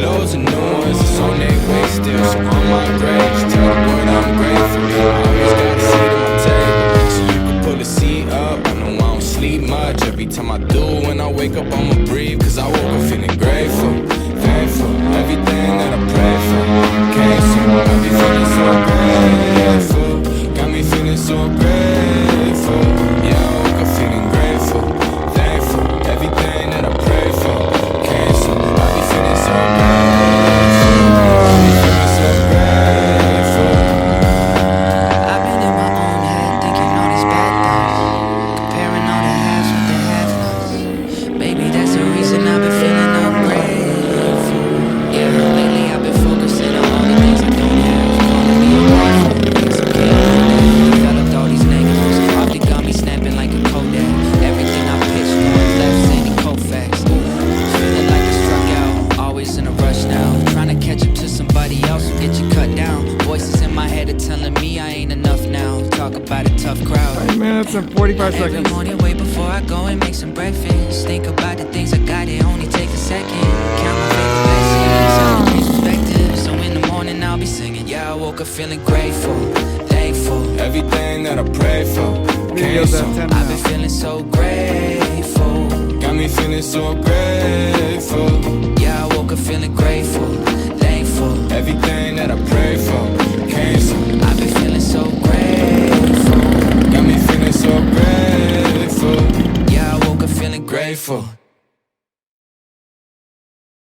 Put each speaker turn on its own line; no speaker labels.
loads of new ones, it's on their way still. So on my grave, just tell the world I'm grateful. I always got a seat at my table, so you can pull the seat up. I know I don't sleep much, every time I do, when I wake up I'ma breathe. Cause I woke up feeling grateful, thankful, everything that I prayed for came soon. I be feeling so grateful, got me feeling so grateful. Yeah, I woke up feeling grateful, thankful, everything that I prayed for came soon. I be feeling so grateful, I be feeling so grateful.
I've been in my own head thinking all these bad things, comparing all the halves with the have-nots. Maybe that's the reason I've been feeling ungrateful. Yeah, lately I've been focusing on all the things I don't have, calling me ungrateful. It's okay, developed all these negatives, often got me snapping like a Kodak. Everything I pitched going left, sending Kofax. Feeling like I struck out, always in a rush now, trying to catch up to somebody else who get you cut down. Voices in my head are telling me I ain't enough now. Talk about a tough crowd.
5 minutes and 45
Every
seconds.
morning, wait before I go and make some breakfast. Think about the things I got, it only take a second. Count my favorite blessings, all the perspective. So in the morning, I'll be singing. Yeah, I woke up feeling grateful, thankful.
Everything that I prayed for came
Video's at
soon.
10
I've been
now.
feeling so grateful.
Got me feeling so grateful.